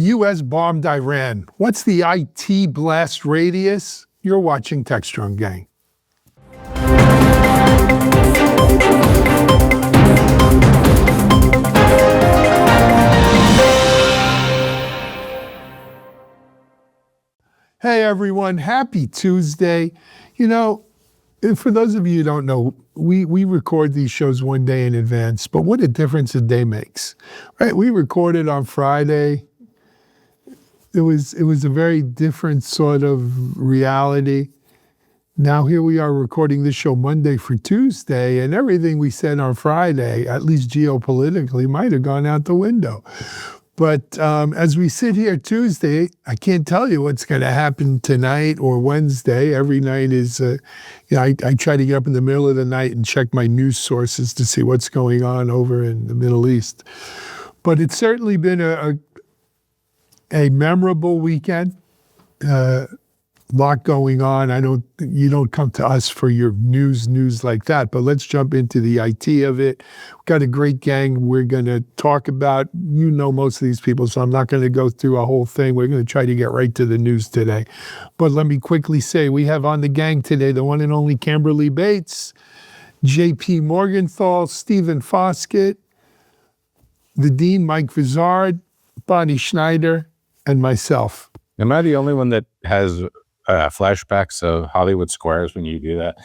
The U.S. bombed Iran. What's the IT blast radius? You're watching Techstrong Gang. Hey everyone, happy Tuesday. You know, for those of you who don't know, we record these shows one day in advance, but what a difference a day makes, right? We recorded on Friday. It was a very different sort of reality. Now here we are recording this show Monday for Tuesday, and everything we said on Friday, at least geopolitically, might have gone out the window. But as we sit here Tuesday, I can't tell you what's going to happen tonight or Wednesday. Every night is, I try to get up in the middle of the night and check my news sources to see what's going on over in the Middle East. But it's certainly been a memorable weekend. Lot going on. You don't come to us for your news like that, but let's jump into the IT of it. We've got a great gang we're going to talk about. You know most of these people, so I'm not going to go through a whole thing. We're going to try to get right to the news today. But let me quickly say, we have on the gang today the one and only Kimberly Bates, JP Morgenthal, Stephen Foskett, the Dean Mike Vizard, Bonnie Schneider, and myself. Am I the only one that has flashbacks of Hollywood Squares when you do that?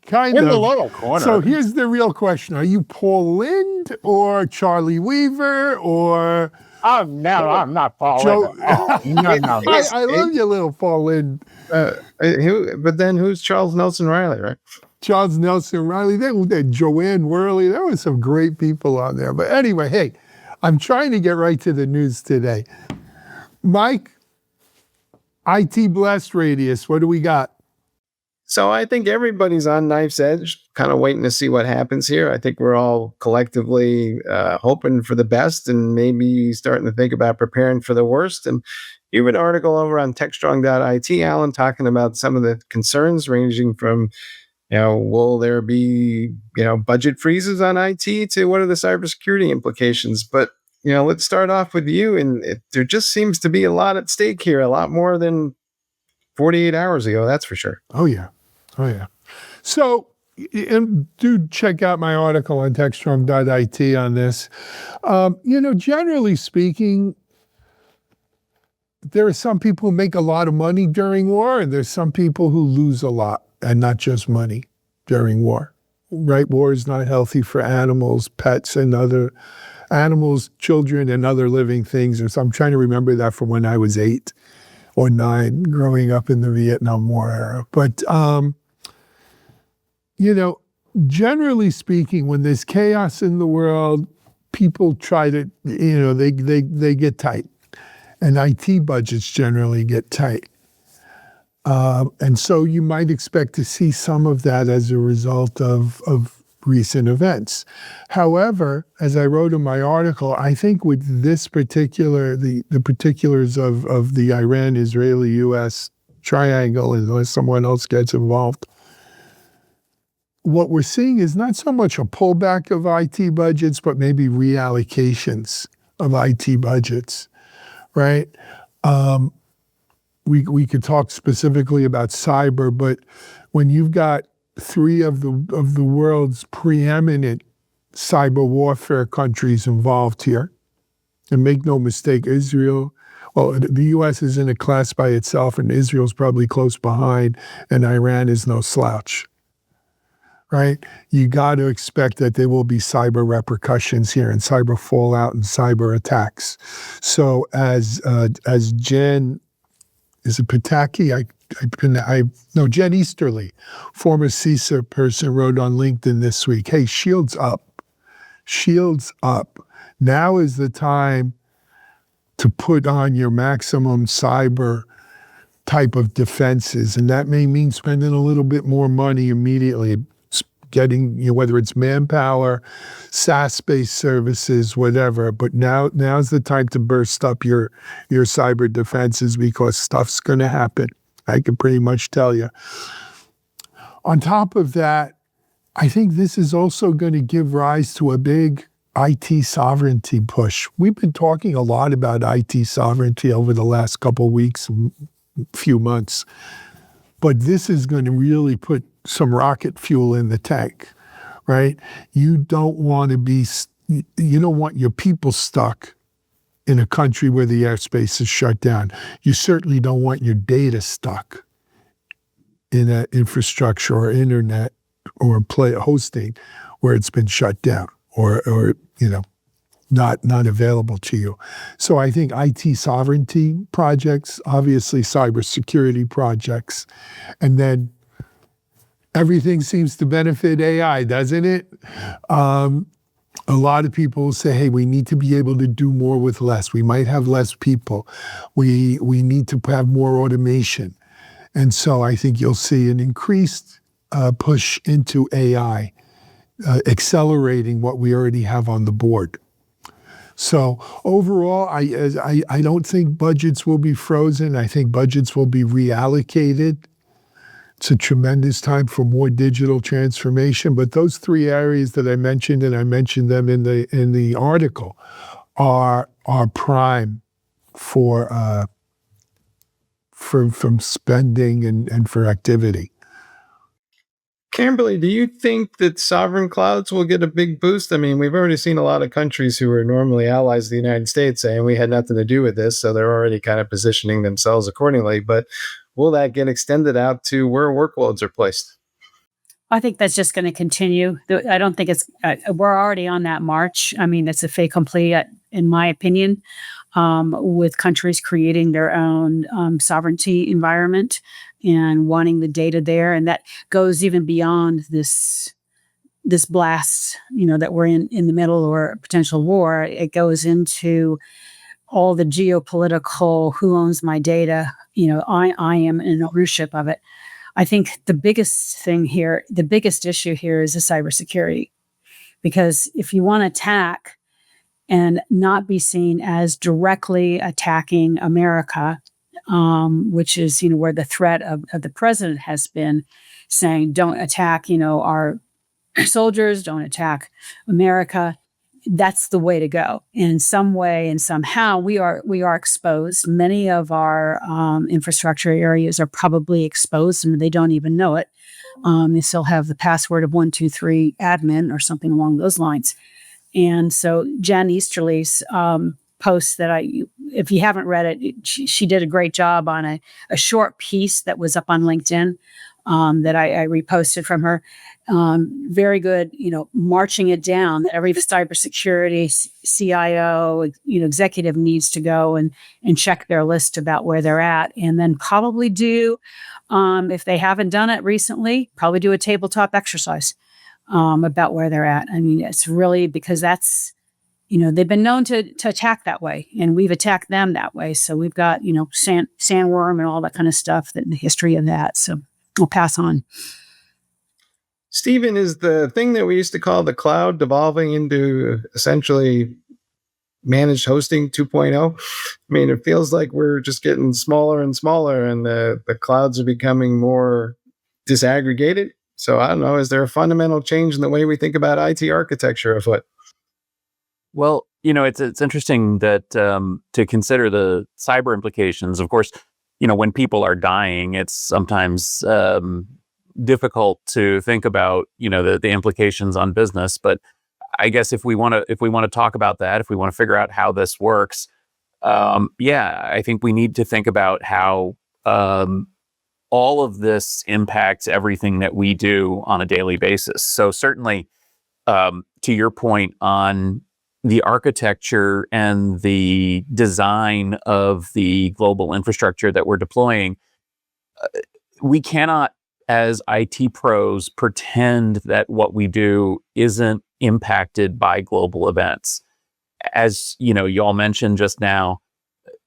Kind in of. the little corner. So here's the real question. Are you Paul Lynde or Charlie Weaver or... No, I'm not Paul Joe... Lynde. No. I love your little Paul Lynde. But then who's Charles Nelson Riley, right? Charles Nelson Riley. Joanne Worley. There were some great people on there. But anyway, hey, I'm trying to get right to the news today. Mike, IT blast radius, what do we got? So I think everybody's on knife's edge, kind of waiting to see what happens here. I think we're all collectively hoping for the best and maybe starting to think about preparing for the worst. And you have an article over on techstrong.it, Alan, talking about some of the concerns ranging from, will there be, budget freezes on IT to what are the cybersecurity implications? But let's start off with you. And there just seems to be a lot at stake here, a lot more than 48 hours ago, that's for sure. Oh, yeah. So, do check out my article on techstrong.it on this. Generally speaking, there are some people who make a lot of money during war, and there's some people who lose a lot, and not just money during war, right? War is not healthy for animals, pets, and other animals, children, and other living things. And so I'm trying to remember that from when I was 8 or 9 growing up in the Vietnam War era. But, generally speaking, when there's chaos in the world, people try to, they get tight. And IT budgets generally get tight. And so you might expect to see some of that as a result of recent events. However, as I wrote in my article, I think with this particular, the particulars of the Iran-Israeli-U.S. triangle, unless someone else gets involved, what we're seeing is not so much a pullback of IT budgets, but maybe reallocations of IT budgets, right? We could talk specifically about cyber, but when you've got 3 of the world's preeminent cyber warfare countries involved here, and make no mistake, Israel, the U.S. is in a class by itself, and Israel's probably close behind, and Iran is no slouch, right? You got to expect that there will be cyber repercussions here, and cyber fallout, and cyber attacks. So as Jen, is it Pataki? Jen Easterly, former CISA person, wrote on LinkedIn this week, hey, shields up. Shields up. Now is the time to put on your maximum cyber type of defenses. And that may mean spending a little bit more money immediately, getting, whether it's manpower, SaaS-based services, whatever. But now's the time to burst up your cyber defenses, because stuff's going to happen. I can pretty much tell you. On top of that, I think this is also going to give rise to a big IT sovereignty push. We've been talking a lot about IT sovereignty over the last couple of weeks, few months, but this is going to really put some rocket fuel in the tank, right? You don't want your people stuck in a country where the airspace is shut down. You certainly don't want your data stuck in an infrastructure or internet or hosting where it's been shut down or not available to you. So I think IT sovereignty projects, obviously cybersecurity projects, and then everything seems to benefit AI, doesn't it? A lot of people say, hey, we need to be able to do more with less. We might have less people. We need to have more automation. And so I think you'll see an increased push into AI, accelerating what we already have on the board. So overall, I don't think budgets will be frozen. I think budgets will be reallocated. It's a tremendous time for more digital transformation. But those three areas that I mentioned, and I mentioned them in the article, are prime for from spending and for activity. Kimberly, do you think that sovereign clouds will get a big boost? I mean, we've already seen a lot of countries who are normally allies of the United States saying we had nothing to do with this, so they're already kind of positioning themselves accordingly. But will that get extended out to where workloads are placed? I think that's just going to continue. I don't think it's, we're already on that march. I mean, it's a fait accompli, in my opinion, with countries creating their own sovereignty environment and wanting the data there. And that goes even beyond this blast, that we're in the middle or potential war. It goes into all the geopolitical, who owns my data. I am in ownership of it. I think the biggest issue here is the cybersecurity, because if you want to attack and not be seen as directly attacking America, which is, where the threat of the president has been saying, don't attack, our soldiers, don't attack America. That's the way to go. In some way and somehow we are exposed. Many of our infrastructure areas are probably exposed and they don't even know it. They still have the password of 123 admin or something along those lines. And so Jen Easterly's post that if you haven't read it, she did a great job on a short piece that was up on LinkedIn that I reposted from her. Very good, marching it down. Every cybersecurity CIO, executive needs to go and check their list about where they're at, and then probably do, if they haven't done it recently, probably do a tabletop exercise about where they're at. I mean, it's really because that's, they've been known to attack that way, and we've attacked them that way. So we've got, sandworm and all that kind of stuff, the history of that. So I'll pass on. Stephen, is the thing that we used to call the cloud devolving into essentially managed hosting 2.0? I mean, it feels like we're just getting smaller and smaller, and the clouds are becoming more disaggregated. So I don't know, is there a fundamental change in the way we think about IT architecture afoot? Well, it's interesting that to consider the cyber implications. Of course, when people are dying, it's sometimes difficult to think about, the implications on business. But I guess if we want to talk about that, if we want to figure out how this works, I think we need to think about how all of this impacts everything that we do on a daily basis. So certainly, to your point on the architecture and the design of the global infrastructure that we're deploying, we cannot, as IT pros, pretend that what we do isn't impacted by global events. As you all mentioned just now,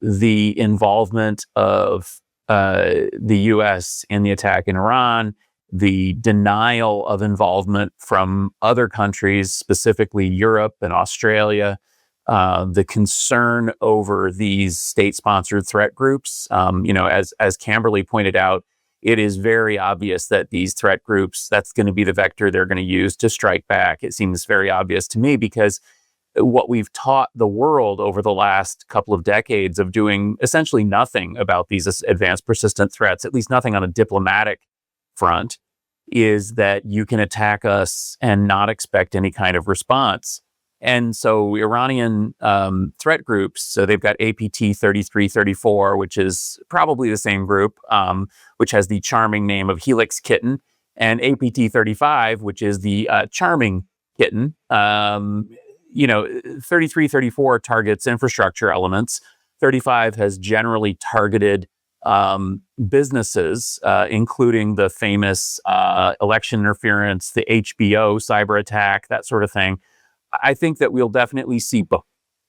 the involvement of the U.S. in the attack in Iran, the denial of involvement from other countries, specifically Europe and Australia, the concern over these state-sponsored threat groups. As Camberly pointed out, it is very obvious that these threat groups, that's going to be the vector they're going to use to strike back. It seems very obvious to me because what we've taught the world over the last couple of decades of doing essentially nothing about these advanced persistent threats, at least nothing on a diplomatic front, is that you can attack us and not expect any kind of response. And so Iranian threat groups, so they've got APT 3334, which is probably the same group, which has the charming name of Helix Kitten, and APT 35, which is the charming kitten. 3334 targets infrastructure elements. 35 has generally targeted businesses, including the famous election interference, the HBO cyber attack, that sort of thing. I think that we'll definitely see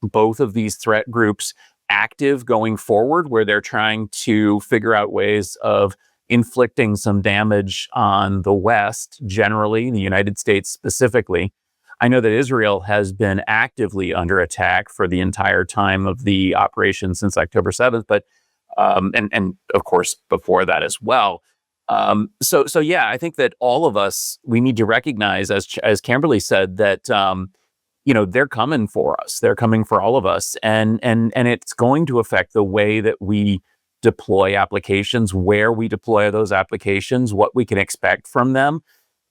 both of these threat groups active going forward, where they're trying to figure out ways of inflicting some damage on the West, generally, the United States specifically. I know that Israel has been actively under attack for the entire time of the operation since October 7th, but and of course before that as well. So yeah, I think that all of us, we need to recognize, as Kimberly said, that they're coming for us. They're coming for all of us, and it's going to affect the way that we deploy applications, where we deploy those applications, what we can expect from them.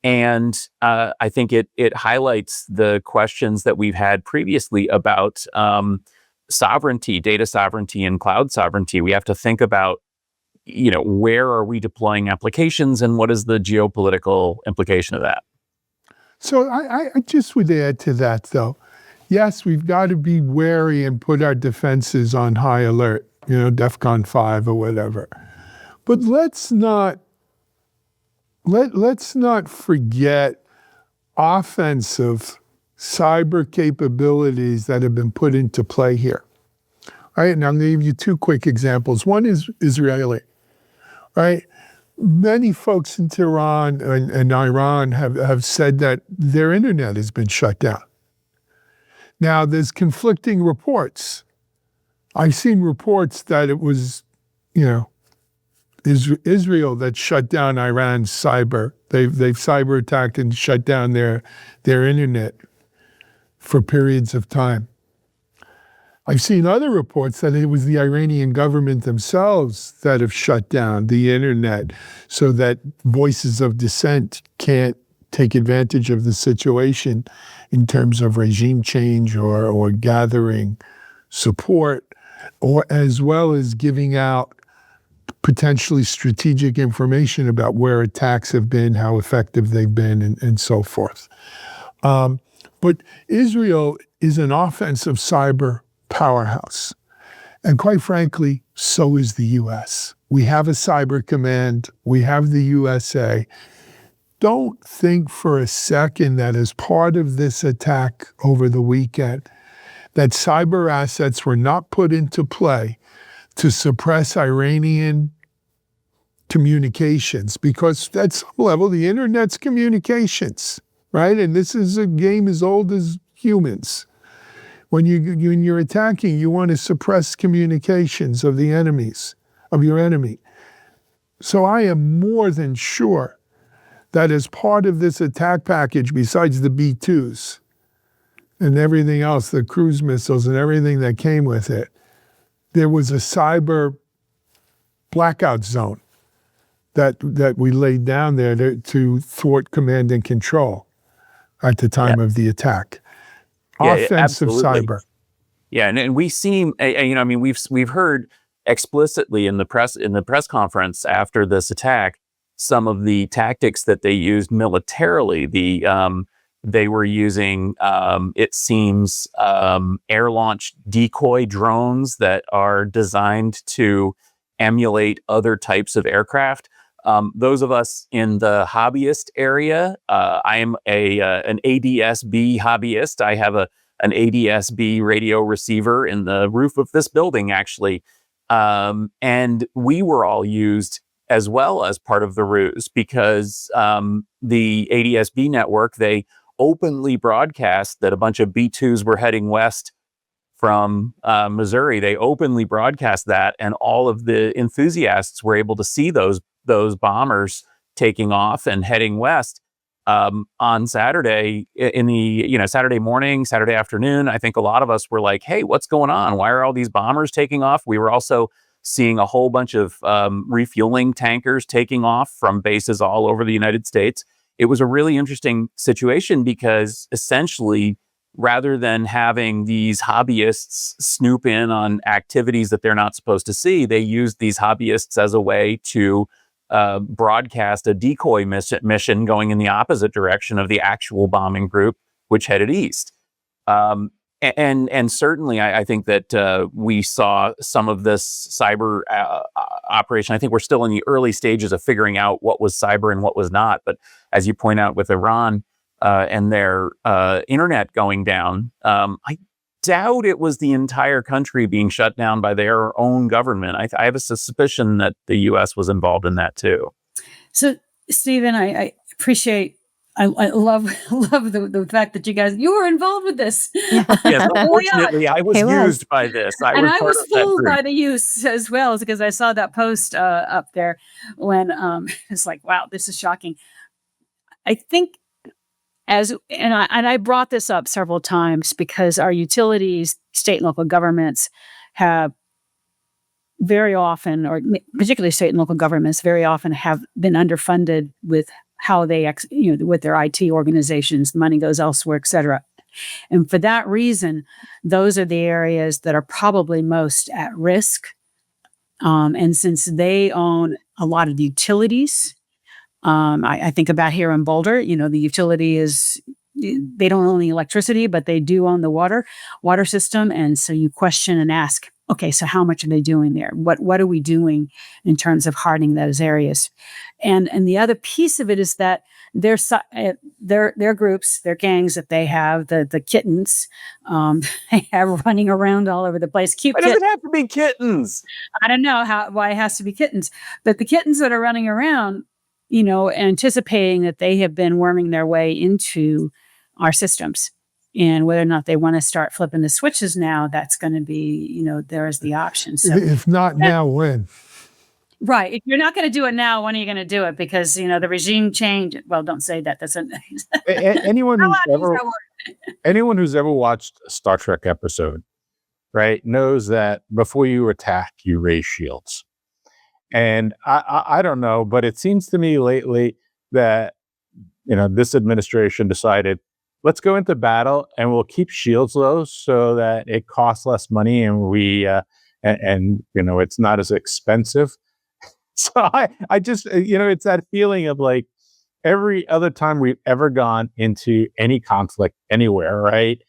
And I think it highlights the questions that we've had previously about sovereignty, data sovereignty, and cloud sovereignty. We have to think about, where are we deploying applications, and what is the geopolitical implication of that? So I just would add to that, though. Yes, we've got to be wary and put our defenses on high alert, DEFCON 5 or whatever. But let's not forget offensive cyber capabilities that have been put into play here. Right? And I'm going to give you two quick examples. One is Israeli, right? Many folks in Tehran and Iran have said that their internet has been shut down. Now, there's conflicting reports. I've seen reports that it was, Israel that shut down Iran's cyber. They've cyber attacked and shut down their internet for periods of time. I've seen other reports that it was the Iranian government themselves that have shut down the internet so that voices of dissent can't take advantage of the situation in terms of regime change or gathering support, or as well as giving out potentially strategic information about where attacks have been, how effective they've been, and so forth. But Israel is an offensive cyber powerhouse. And quite frankly, so is the U.S. We have a cyber command. We have the USA. Don't think for a second that as part of this attack over the weekend, that cyber assets were not put into play to suppress Iranian communications, because at some level, the internet's communications, right? And this is a game as old as humans. When you're attacking, you want to suppress communications of your enemy. So I am more than sure that as part of this attack package, besides the B-2s and everything else, the cruise missiles and everything that came with it, there was a cyber blackout zone that we laid down there to thwart command and control at the time of the attack. Offensive cyber. Yeah, and we seem, we've heard explicitly in the press conference after this attack some of the tactics that they used militarily. They were using, it seems, air-launched decoy drones that are designed to emulate other types of aircraft. Those of us in the hobbyist area, I am an ADS-B hobbyist. I have an ADS-B radio receiver in the roof of this building, actually. And we were all used as well as part of the ruse, because the ADS-B network, they openly broadcast that a bunch of B-2s were heading west from Missouri. They openly broadcast that, and all of the enthusiasts were able to see those bombers taking off and heading west. on Saturday in the Saturday morning, Saturday afternoon, I think a lot of us were like, "Hey, what's going on? Why are all these bombers taking off?" We were also seeing a whole bunch of refueling tankers taking off from bases all over the United States. It was a really interesting situation because essentially, rather than having these hobbyists snoop in on activities that they're not supposed to see, they used these hobbyists as a way to broadcast a decoy mission going in the opposite direction of the actual bombing group, which headed east. And certainly, I think that we saw some of this cyber operation. I think we're still in the early stages of figuring out what was cyber and what was not. But as you point out with Iran and their internet going down, I doubt it was the entire country being shut down by their own government. I have a suspicion that the U.S. was involved in that too. So, Stephen, I appreciate. I love the fact that you were involved with this. Yes, unfortunately, I was used by this. I was fooled by the use as well, because I saw that post up there when it's like, wow, this is shocking. I think I brought this up several times because our utilities, state and local governments, have very often, or particularly state and local governments, very often have been underfunded with how they, with their IT organizations, money goes elsewhere, et cetera. And for that reason, those are the areas that are probably most at risk. And since they own a lot of the utilities, I think about here in Boulder, the utility they don't own the electricity, but they do own the water system. And so you question and ask, okay, so how much are they doing there? What are we doing in terms of hardening those areas? And the other piece of it is that their groups, their gangs that they have, the kittens, they have running around all over the place. Why does it have to be kittens? I don't know why it has to be kittens, but the kittens that are running around, anticipating that they have been worming their way into our systems. And whether or not they want to start flipping the switches now, that's going to be, there's the option. So if not now, when? Right. If you're not going to do it now, when are you going to do it? Because, the regime change. Well, don't say that. That's anyone who's ever watched a Star Trek episode, right, knows that before you attack, you raise shields. And I don't know, but it seems to me lately that, this administration decided, let's go into battle and we'll keep shields low so that it costs less money and we, it's not as expensive. So I just, it's that feeling of like every other time we've ever gone into any conflict anywhere, right?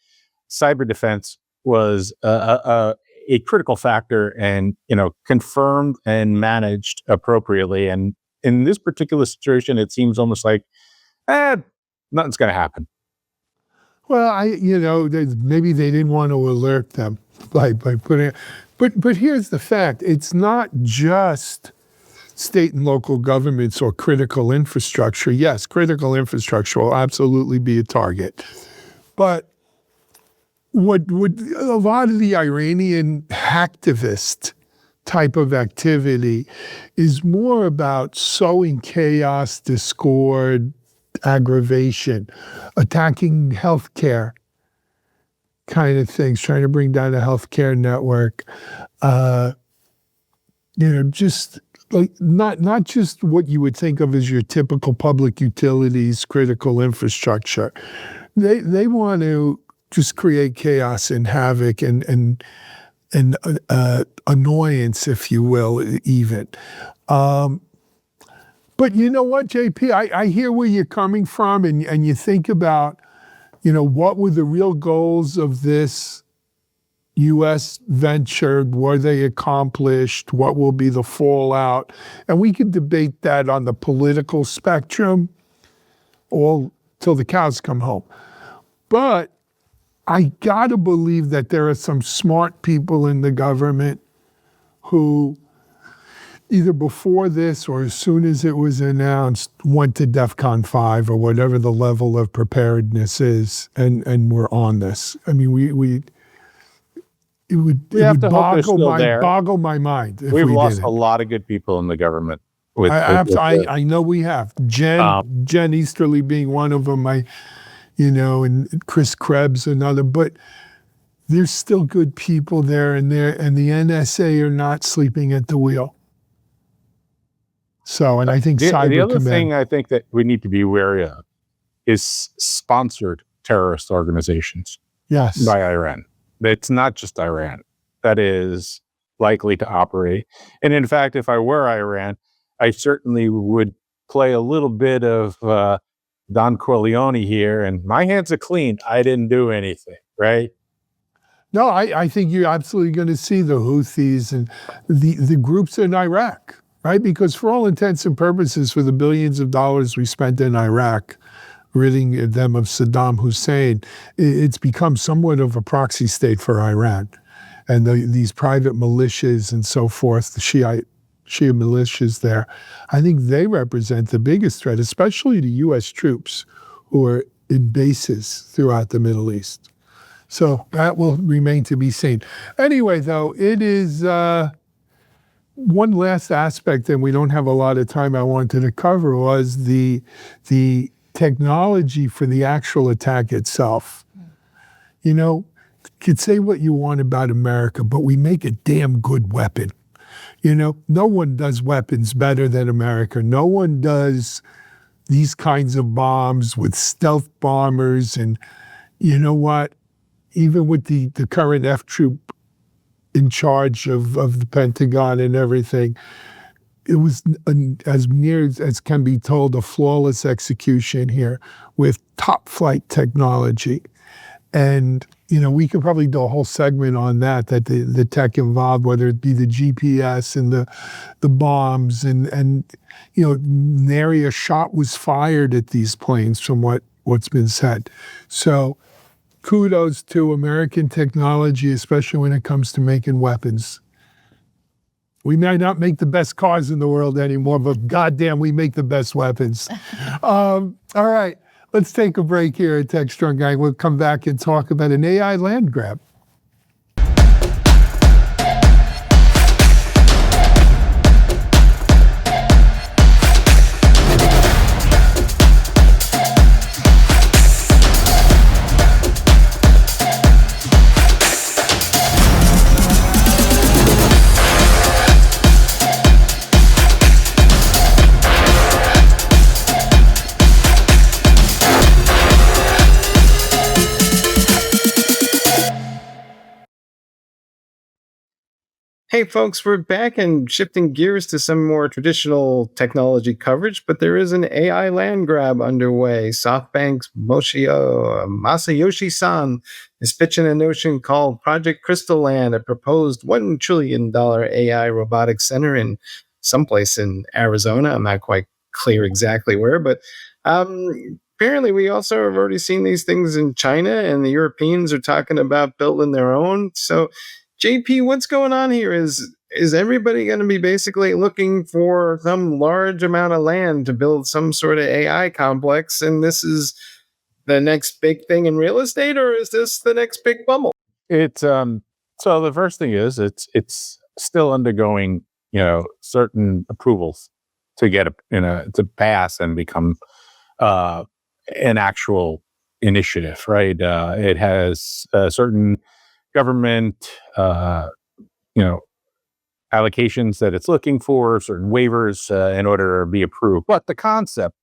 Cyber defense was a critical factor and, confirmed and managed appropriately. And in this particular situation, it seems almost like, nothing's going to happen. Well, maybe they didn't want to alert them by putting it. But here's the fact. It's not just state and local governments or critical infrastructure. Yes, critical infrastructure will absolutely be a target. But what a lot of the Iranian hacktivist type of activity is more about sowing chaos, discord, aggravation, attacking healthcare kind of things, trying to bring down a healthcare network. Just like not just what you would think of as your typical public utilities, critical infrastructure. They want to just create chaos and havoc and annoyance, if you will, even. But you know what, JP? I hear where you're coming from, and you think about, what were the real goals of this U.S. venture? Were they accomplished? What will be the fallout? And we could debate that on the political spectrum all till the cows come home. But I gotta believe that there are some smart people in the government who either before this or as soon as it was announced went to DEFCON 5 or whatever the level of preparedness is, and we're on this. I mean, it would boggle my mind if We've we lost did a lot of good people in the government. I know we have Um, Jen Easterly being one of them. And Chris Krebs another, but there's still good people there, and the NSA are not sleeping at the wheel. So, and I think the Cyber other Command. thing I think that we need to be wary of is sponsored terrorist organizations Yes. by Iran. It's not just Iran that is likely to operate. And in fact, if I were Iran, I certainly would play a little bit of Don Corleone here, and my hands are clean. I didn't do anything, right? No, I think you're absolutely going to see the Houthis and the groups in Iraq, right? Because for all intents and purposes, for the billions of dollars we spent in Iraq, ridding them of Saddam Hussein, it's become somewhat of a proxy state for Iran. And these private militias and so forth, the Shia militias there, I think they represent the biggest threat, especially to U.S. troops who are in bases throughout the Middle East. So that will remain to be seen. Anyway, though, it is one last aspect, and we don't have a lot of time I wanted to cover, was the technology for the actual attack itself. You could say what you want about America, but we make a damn good weapon. No one does weapons better than America. No one does these kinds of bombs with stealth bombers. And you know what? Even with the current F-troop in charge of the Pentagon and everything, it was as near as can be told a flawless execution here with top flight technology. And, we could probably do a whole segment on that the tech involved, whether it be the GPS and the bombs and nary a shot was fired at these planes from what's been said. So kudos to American technology, especially when it comes to making weapons. We may not make the best cars in the world anymore, but goddamn, we make the best weapons. All right, let's take a break here at TechStrong Gang. We'll come back and talk about an AI land grab. Hey folks, we're back and shifting gears to some more traditional technology coverage, but there is an AI land grab underway. SoftBank's Masayoshi-san is pitching a notion called Project Crystal Land, a proposed $1 trillion AI robotics center in someplace in Arizona. I'm not quite clear exactly where, but apparently we also have already seen these things in China, and the Europeans are talking about building their own. So JP, what's going on here? Is everybody going to be basically looking for some large amount of land to build some sort of AI complex, and this is the next big thing in real estate, or is this the next big bubble? It's so the first thing is it's still undergoing certain approvals to get to pass and become an actual initiative, right? It has certain government allocations that it's looking for, certain waivers in order to be approved. But the concept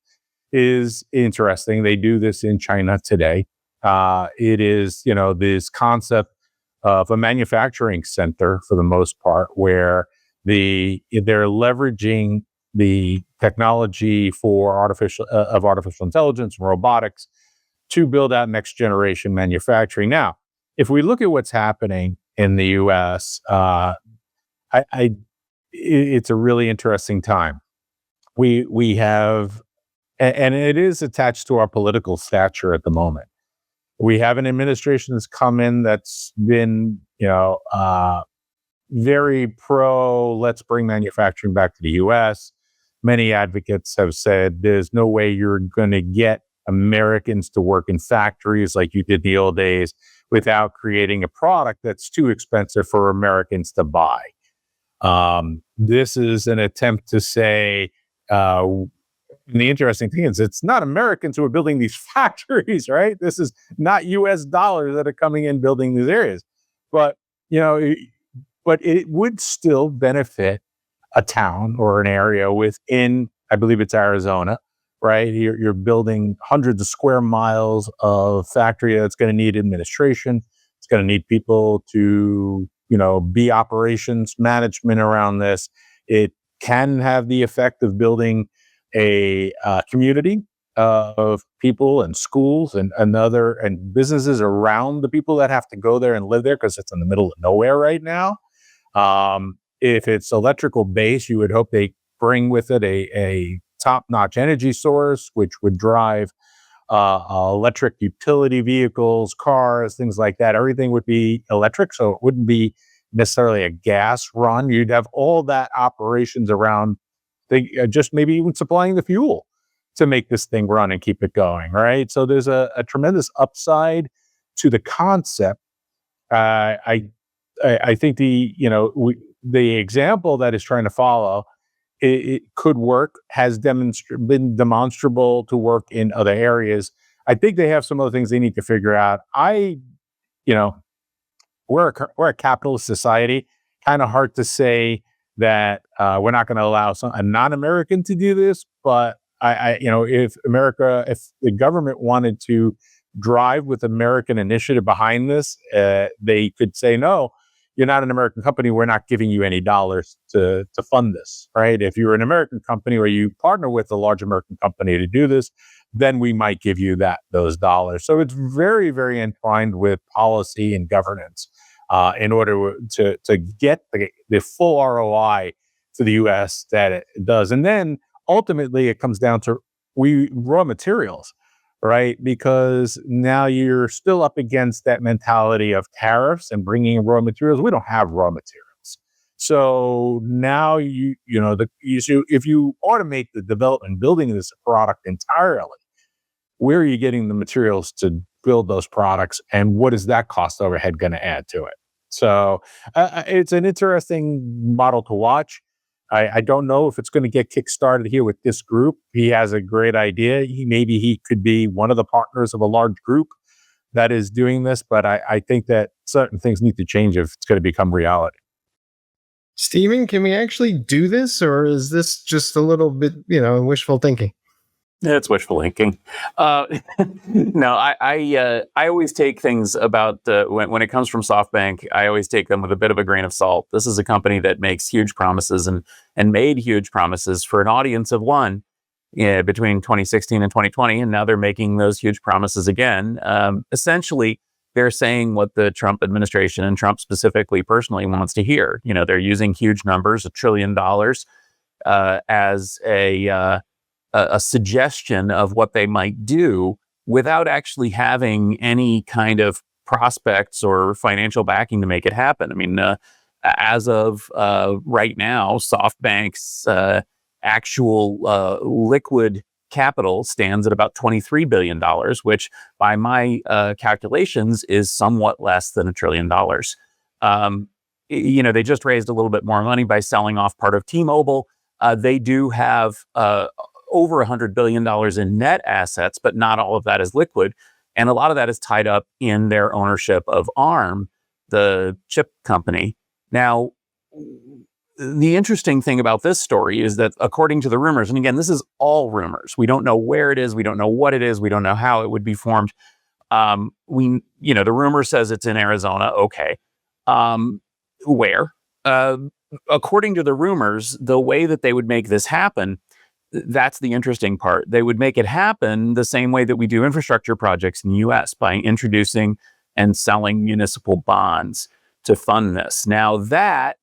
is interesting. They do this in China today. It is this concept of a manufacturing center for the most part, where they're leveraging the technology for artificial intelligence and robotics to build out next generation manufacturing. Now, if we look at what's happening in the U.S., it's a really interesting time. We have, and it is attached to our political stature at the moment. We have an administration that's come in that's been, very pro, let's bring manufacturing back to the U.S. Many advocates have said there's no way you're going to get Americans to work in factories like you did the old days without creating a product that's too expensive for Americans to buy. This is an attempt to say And the interesting thing is, it's not Americans who are building these factories, right? This is not U.S. dollars that are coming in building these areas, but but it would still benefit a town or an area within, I believe it's Arizona, right? You're building hundreds of square miles of factory that's going to need administration. It's going to need people to, be operations management around this. It can have the effect of building a community of people and schools and businesses around the people that have to go there and live there, because it's in the middle of nowhere right now. If it's electrical based, you would hope they bring with it a top-notch energy source, which would drive electric utility vehicles, cars, things like that. Everything would be electric, so it wouldn't be necessarily a gas run. You'd have all that operations around just maybe even supplying the fuel to make this thing run and keep it going, right? So there's a tremendous upside to the concept. I think the example that is trying to follow, it could work, has been demonstrable to work in other areas. I think they have some other things they need to figure out. We're a capitalist society. Kind of hard to say that we're not going to allow a non-American to do this, but if the government wanted to drive with American initiative behind this, they could say, no, you're not an American company. We're not giving you any dollars to fund this, right? If you're an American company or you partner with a large American company to do this, then we might give you those dollars. So it's very, very entwined with policy and governance in order to get the full ROI for the U.S. that it does. And then ultimately it comes down to raw materials, right? Because now you're still up against that mentality of tariffs and bringing in raw materials. We don't have raw materials. So now if you automate the development, building of this product entirely, where are you getting the materials to build those products, and what is that cost overhead going to add to it? So it's an interesting model to watch. I don't know if it's going to get kickstarted here with this group. He has a great idea. Maybe he could be one of the partners of a large group that is doing this, but I think that certain things need to change if it's going to become reality. Stephen, can we actually do this, or is this just a little bit, wishful thinking? It's wishful thinking. No, I always take things about when it comes from SoftBank. I always take them with a bit of a grain of salt. This is a company that makes huge promises and made huge promises for an audience of one between 2016 and 2020, and now they're making those huge promises again. Essentially, they're saying what the Trump administration and Trump specifically personally wants to hear. They're using huge numbers, $1 trillion, as a suggestion of what they might do without actually having any kind of prospects or financial backing to make it happen. I mean, as of right now, SoftBank's actual liquid capital stands at about $23 billion, which by my calculations is somewhat less than $1 trillion. They just raised a little bit more money by selling off part of T-Mobile. They do have over $100 billion in net assets, but not all of that is liquid. And a lot of that is tied up in their ownership of ARM, the chip company. Now, the interesting thing about this story is that according to the rumors, and again, this is all rumors. We don't know where it is. We don't know what it is. We don't know how it would be formed. The rumor says it's in Arizona. Okay. Where? According to the rumors, the way that they would make this happen, that's the interesting part. They would make it happen the same way that we do infrastructure projects in the U.S. by introducing and selling municipal bonds to fund this. Now, that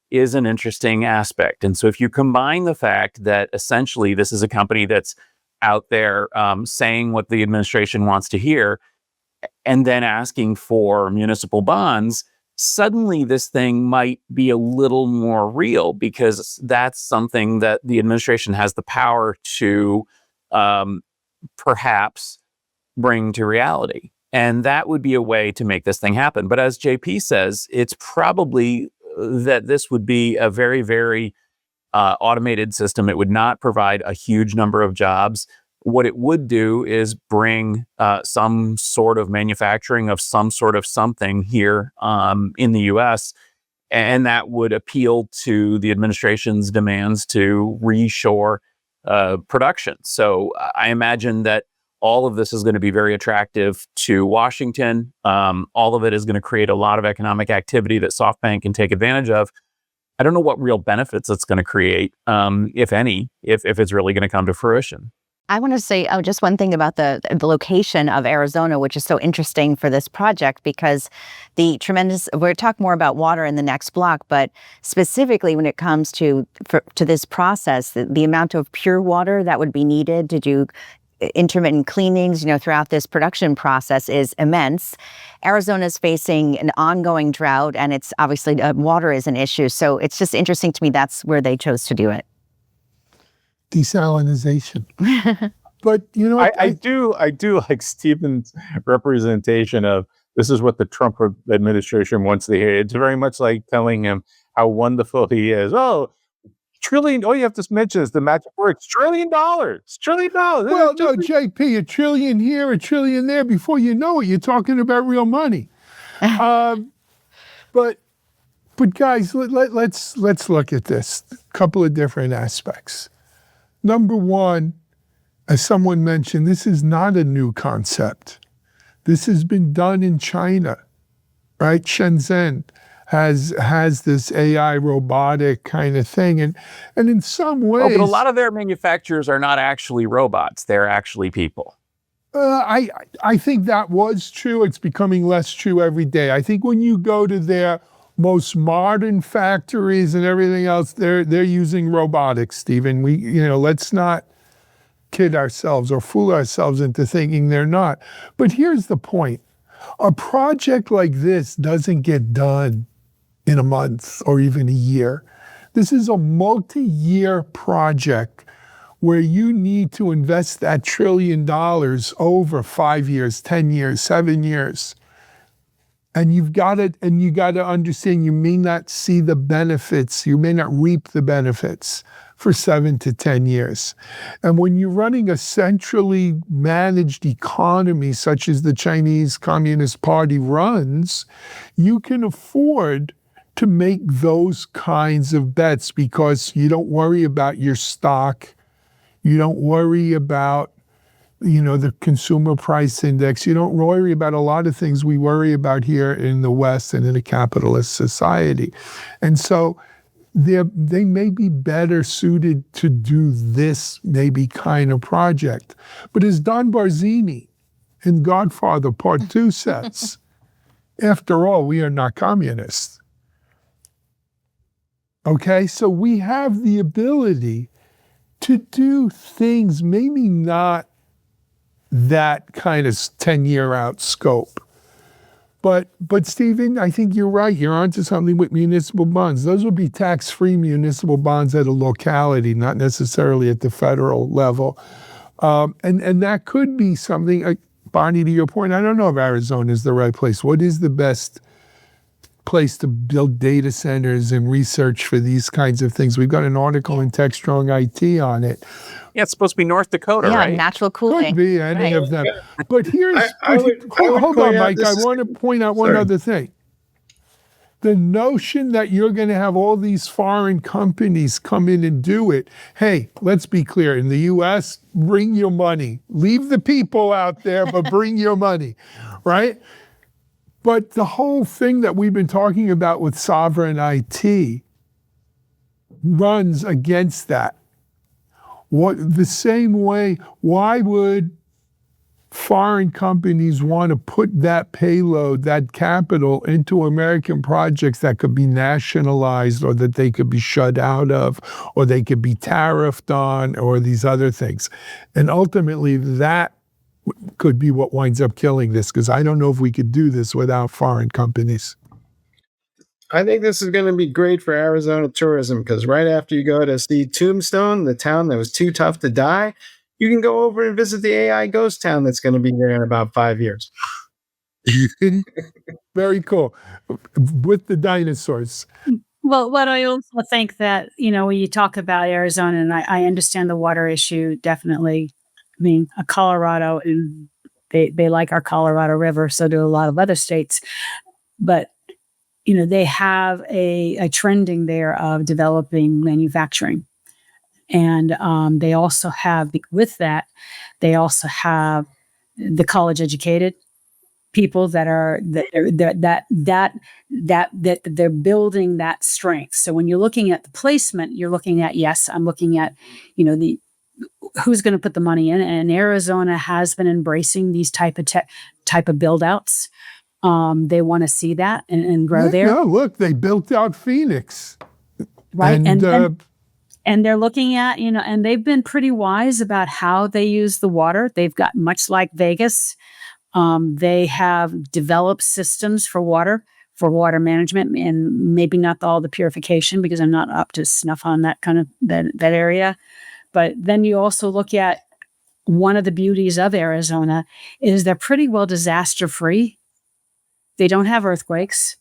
is an interesting aspect. And so if you combine the fact that essentially this is a company that's out there saying what the administration wants to hear and then asking for municipal bonds, suddenly this thing might be a little more real, because that's something that the administration has the power to perhaps bring to reality. And that would be a way to make this thing happen. But as JP says, it's probably that this would be a very, very automated system. It would not provide a huge number of jobs. What it would do is bring some sort of manufacturing of some sort of something here in the U.S., and that would appeal to the administration's demands to reshore production. So I imagine that all of this is going to be very attractive to Washington. All of it is going to create a lot of economic activity that SoftBank can take advantage of. I don't know what real benefits it's going to create, if any, if it's really going to come to fruition. I want to say just one thing about the location of Arizona, which is so interesting for this project, because we'll talk more about water in the next block, but specifically when it comes to this process, the amount of pure water that would be needed to do intermittent cleanings, throughout this production process is immense. Arizona is facing an ongoing drought, and it's obviously water is an issue. So it's just interesting to me that's where they chose to do it. Desalination. But I do like Stephen's representation of this is what the Trump administration wants to hear. It's very much like telling him how wonderful he is. Oh, trillion. All you have to mention is the magic word, $1 trillion. $1 trillion. Well, no, JP, $1 trillion here, $1 trillion there. Before you know it, you're talking about real money. But guys, let's look at this. A couple of different aspects. Number one, as someone mentioned, this is not a new concept. This has been done in China, right? Shenzhen has this AI robotic kind of thing. And in some ways... but a lot of their manufacturers are not actually robots. They're actually people. I think that was true. It's becoming less true every day. I think when you go to their most modern factories and everything else, they're using robotics, Stephen. Let's not kid ourselves or fool ourselves into thinking they're not. But here's the point. A project like this doesn't get done in a month or even a year. This is a multi-year project where you need to invest that $1 trillion over 5 years, 10 years, 7 years. And you got to understand, you may not see the benefits, you may not reap the benefits for 7 to 10 years. And when you're running a centrally managed economy, such as the Chinese Communist Party runs, you can afford to make those kinds of bets because you don't worry about your stock, you don't worry about the consumer price index. You don't worry about a lot of things we worry about here in the West and in a capitalist society. And so they may be better suited to do this maybe kind of project. But as Don Barzini in Godfather Part 2 says, after all, we are not communists. Okay, so we have the ability to do things maybe not that kind of 10-year out scope. But Stephen, I think you're right. You're onto something with municipal bonds. Those would be tax-free municipal bonds at a locality, not necessarily at the federal level. And that could be something, Bonnie, to your point, I don't know if Arizona is the right place. What is the best place to build data centers and research for these kinds of things? We've got an article in TechStrong IT on it. Yeah, it's supposed to be North Dakota, right? Natural cooling. Could be any of them. But hold on, Mike. I want to point out one other thing. The notion that you're going to have all these foreign companies come in and do it. Hey, let's be clear. In the U.S., bring your money. Leave the people out there, but bring your money, right? But the whole thing that we've been talking about with sovereign IT runs against that. The same way, why would foreign companies want to put that payload, that capital into American projects that could be nationalized or that they could be shut out of or they could be tariffed on or these other things? And ultimately that could be what winds up killing this, because I don't know if we could do this without foreign companies. I think this is going to be great for Arizona tourism, because right after you go to see Tombstone, the town that was too tough to die, you can go over and visit the AI ghost town that's going to be there in about 5 years. Very cool. With the dinosaurs. Well, what I also think that, when you talk about Arizona, and I understand the water issue, definitely. I mean, Colorado, and they like our Colorado River, so do a lot of other states. But, they have a trending there of developing manufacturing. And they also have, with that, they also have the college educated people that are that they're building that strength. So when you're looking at the placement, you're looking at, yes, I'm looking at, the who's going to put the money in, and Arizona has been embracing these type of build outs. They want to see that and grow there. No, look, they built out Phoenix. Right. And they're looking at, and they've been pretty wise about how they use the water. They've got, much like Vegas, they have developed systems for water management, and maybe not all the purification, because I'm not up to snuff on that kind of that area. But then you also look at, one of the beauties of Arizona is they're pretty well disaster free. They don't have earthquakes,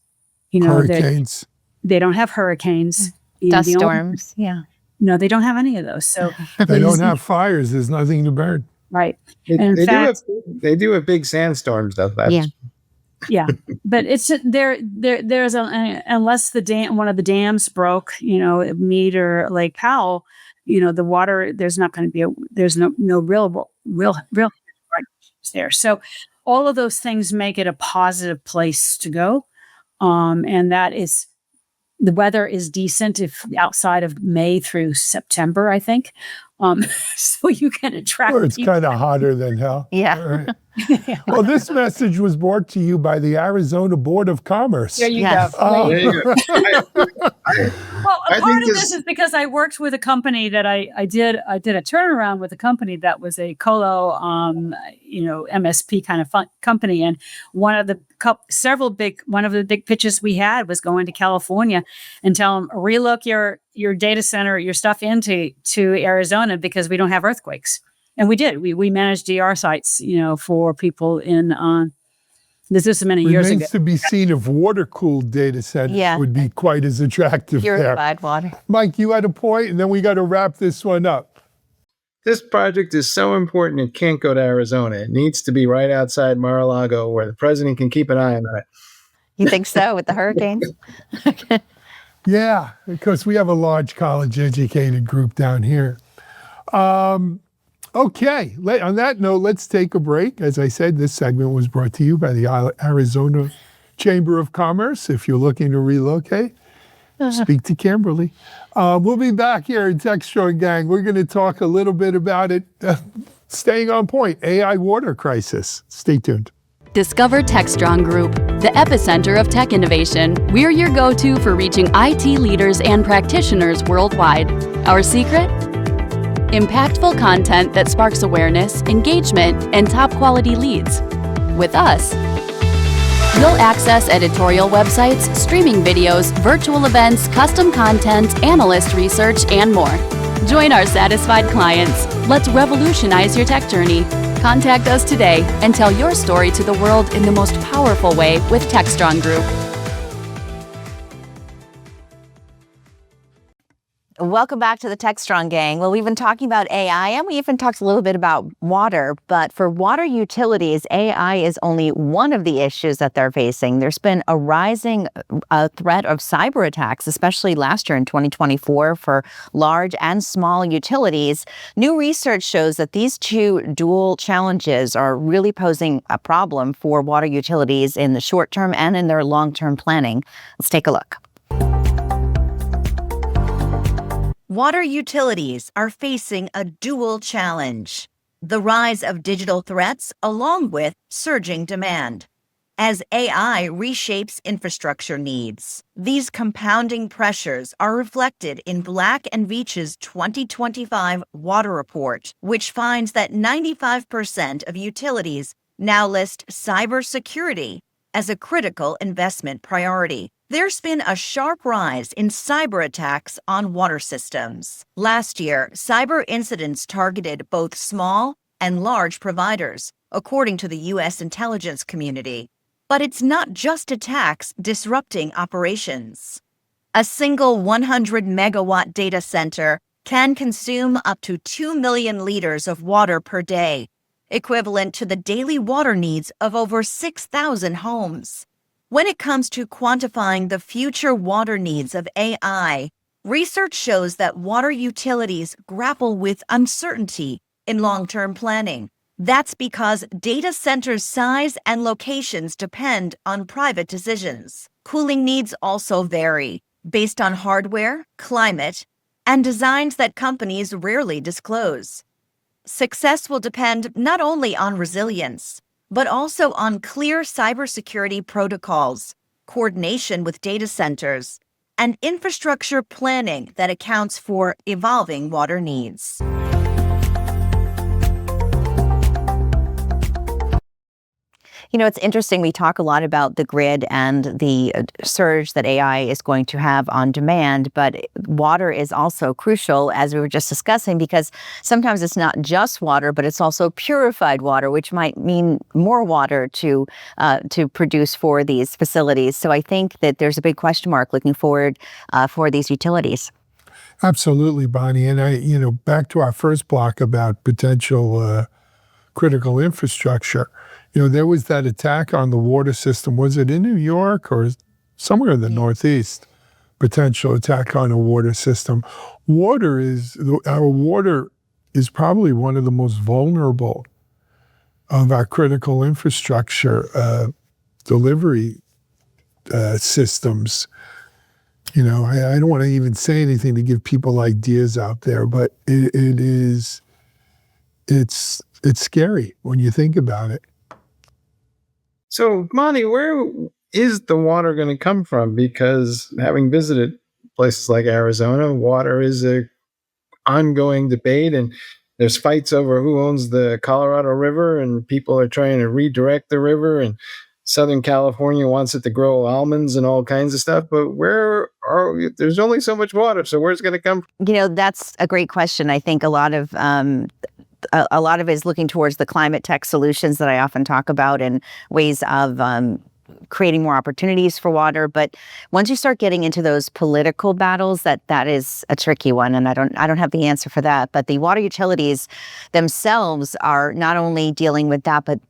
Hurricanes. They don't have hurricanes, Dust storms. Yeah. No, they don't have any of those. So They don't have fires. There's nothing to burn. right. They, And in they fact, they do have big sandstorms, though. That's, Yeah. yeah, but it's there's unless one of the dams broke, Meade or Lake Powell, the water, there's not going to be there's no real issues there. So all of those things make it a positive place to go. And that is, the weather is decent if outside of May through September, I think. So you can attract Or it's people. kind of hotter than hell. Yeah. All right. Well, this message was brought to you by the Arizona Board of Commerce. There you Yes. go. there you go. Well, I part think of this is because I worked with a company that I did a turnaround with a company that was a colo, MSP kind of company, and one of the big pitches we had was going to California and tell them, relook your data center, your stuff into Arizona, because we don't have earthquakes. And we did. We managed DR sites, for people in. This is many years ago. Remains to be seen if water-cooled data centers would be quite as attractive there. Purified water. Mike, you had a point, and then we got to wrap this one up. This project is so important it can't go to Arizona. It needs to be right outside Mar-a-Lago, where the president can keep an eye on it. You think so, with the hurricanes? Yeah, because we have a large college-educated group down here. Okay, on that note, let's take a break. As I said, this segment was brought to you by the Arizona Chamber of Commerce. If you're looking to relocate, speak to Kimberly. We'll be back here in Textron Gang. We're going to talk a little bit about it, staying on point, AI water crisis. Stay tuned. Discover TechStrong Group, the epicenter of tech innovation. We're your go-to for reaching IT leaders and practitioners worldwide. Our secret? Impactful content that sparks awareness, engagement, and top-quality leads. With us, you'll access editorial websites, streaming videos, virtual events, custom content, analyst research, and more. Join our satisfied clients. Let's revolutionize your tech journey. Contact us today and tell your story to the world in the most powerful way with TechStrong Group. Welcome back to the TechStrong Gang. Well, we've been talking about AI, and we even talked a little bit about water. But for water utilities, AI is only one of the issues that they're facing. There's been a rising threat of cyber attacks, especially last year in 2024, for large and small utilities. New research shows that these two dual challenges are really posing a problem for water utilities in the short term and in their long-term planning. Let's take a look. Water utilities are facing a dual challenge: the rise of digital threats along with surging demand. As AI reshapes infrastructure needs, these compounding pressures are reflected in Black & Veatch's 2025 water report, which finds that 95% of utilities now list cybersecurity as a critical investment priority. There's been a sharp rise in cyber attacks on water systems. Last year, cyber incidents targeted both small and large providers, according to the U.S. intelligence community. But it's not just attacks disrupting operations. A single 100 megawatt data center can consume up to 2 million liters of water per day, equivalent to the daily water needs of over 6,000 homes. When it comes to quantifying the future water needs of AI, research shows that water utilities grapple with uncertainty in long-term planning. That's because data centers' size and locations depend on private decisions. Cooling needs also vary based on hardware, climate, and designs that companies rarely disclose. Success will depend not only on resilience, but also on clear cybersecurity protocols, coordination with data centers, and infrastructure planning that accounts for evolving water needs. You know, it's interesting. We talk a lot about the grid and the surge that AI is going to have on demand, but water is also crucial, as we were just discussing, because sometimes it's not just water, but it's also purified water, which might mean more water to produce for these facilities. So I think that there's a big question mark looking forward for these utilities. Absolutely, Bonnie. And back to our first block about potential critical infrastructure. There was that attack on the water system. Was it in New York or somewhere in the Northeast? Potential attack on a water system. Our water is probably one of the most vulnerable of our critical infrastructure delivery systems. I don't want to even say anything to give people ideas out there, but it's scary when you think about it. So, Monty, where is the water going to come from? Because having visited places like Arizona, water is a ongoing debate, and there's fights over who owns the Colorado River, and people are trying to redirect the river, and Southern California wants it to grow almonds and all kinds of stuff. But there's only so much water, so where's it going to come from? That's a great question. I think a lot of it is looking towards the climate tech solutions that I often talk about and ways of creating more opportunities for water. But once you start getting into those political battles, that is a tricky one, and I don't have the answer for that. But the water utilities themselves are not only dealing with that, but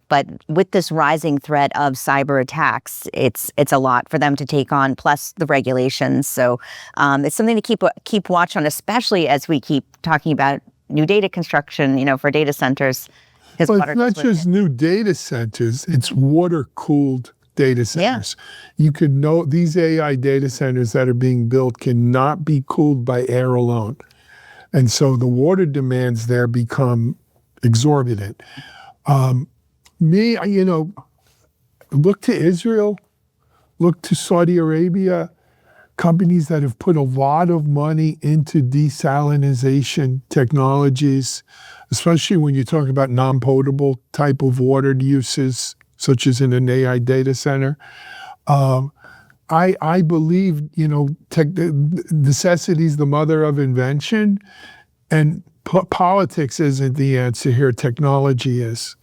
with this rising threat of cyber attacks, it's a lot for them to take on, plus the regulations. So it's something to keep watch on, especially as we keep talking about new data construction, for data centers. Well, it's not just new data centers, it's water-cooled data centers. Yeah. You could know these AI data centers that are being built cannot be cooled by air alone. And so the water demands there become exorbitant. Look to Israel, look to Saudi Arabia, companies that have put a lot of money into desalination technologies, especially when you talk about non-potable type of water uses, such as in an AI data center. I believe, necessity is the mother of invention, and politics isn't the answer here. Technology is.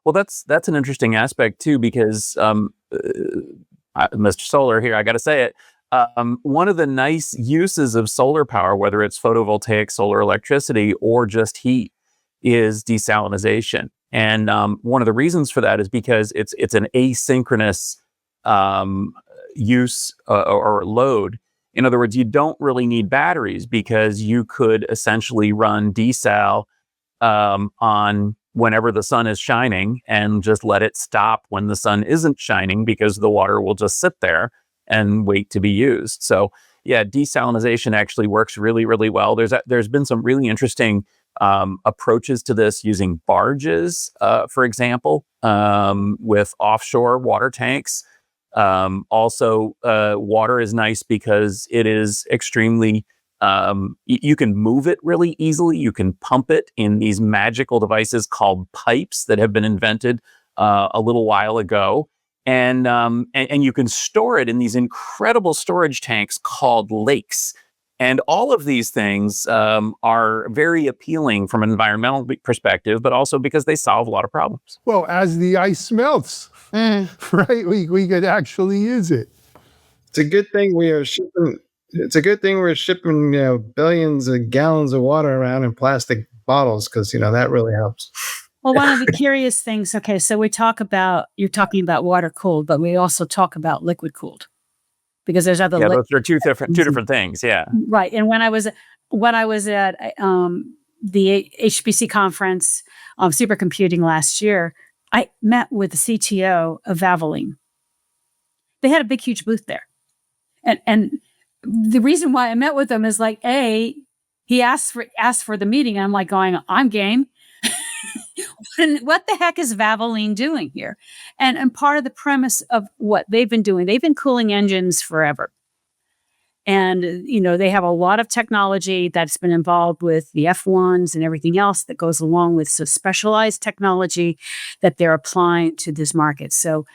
Well, that's an interesting aspect too, because Mr. Solar here, I got to say it. One of the nice uses of solar power, whether it's photovoltaic solar electricity or just heat, is desalination. And one of the reasons for that is because it's an asynchronous use or load. In other words, you don't really need batteries, because you could essentially run desal on whenever the sun is shining and just let it stop when the sun isn't shining, because the water will just sit there and wait to be used. So yeah, desalination actually works really, really well. There's been some really interesting approaches to this using barges, for example, with offshore water tanks. Also, water is nice because it is extremely, you can move it really easily. You can pump it in these magical devices called pipes that have been invented a little while ago. And you can store it in these incredible storage tanks called lakes. And all of these things are very appealing from an environmental perspective, but also because they solve a lot of problems. Well, as the ice melts, right, we could actually use it. It's a good thing we are shipping. It's a good thing we're shipping, billions of gallons of water around in plastic bottles because that really helps. Well, one of the curious things, okay, so you're talking about water cooled, but we also talk about liquid cooled because there's other Yeah, those are two different things. Yeah. right. And when I was at the HPC conference on supercomputing last year, I met with the CTO of Valvoline. They had a big, huge booth there, and the reason why I met with them is like, he asked for the meeting. And I'm like going, I'm game. And what the heck is Valvoline doing here? And part of the premise of what they've been doing, they've been cooling engines forever. And, they have a lot of technology that's been involved with the F1s and everything else that goes along with specialized technology that they're applying to this market. So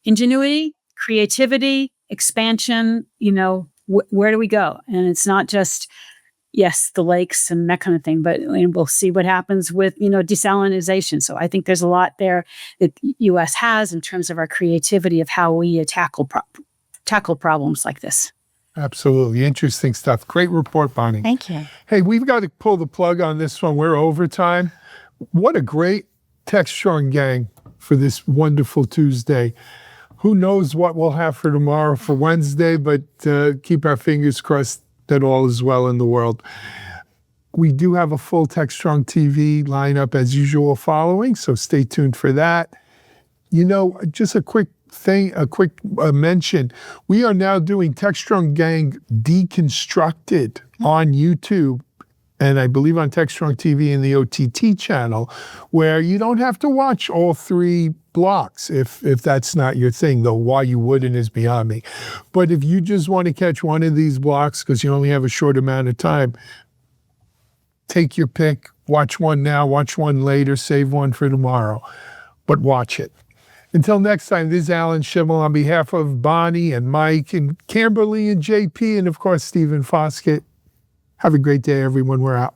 ingenuity, creativity, expansion, where do we go? And it's not just, yes, the lakes and that kind of thing, but we'll see what happens with, desalination. So I think there's a lot there that U.S. has in terms of our creativity of how we tackle problems like this. Absolutely. Interesting stuff. Great report, Bonnie. Thank you. Hey, we've got to pull the plug on this one. We're overtime. What a great Techstrong gang for this wonderful Tuesday. Who knows what we'll have for tomorrow, for Wednesday, but keep our fingers crossed that all is well in the world. We do have a full Techstrong TV lineup as usual following, so stay tuned for that. Just a quick mention. We are now doing Techstrong Gang Deconstructed on YouTube, and I believe on Techstrong TV and the OTT channel, where you don't have to watch all 3 blocks if that's not your thing, though why you wouldn't is beyond me. But if you just want to catch one of these blocks because you only have a short amount of time, take your pick, watch one now, watch one later, save one for tomorrow, but watch it. Until next time, this is Alan Schimmel on behalf of Bonnie and Mike and Kimberly and JP and, of course, Stephen Foskett. Have a great day, everyone. We're out.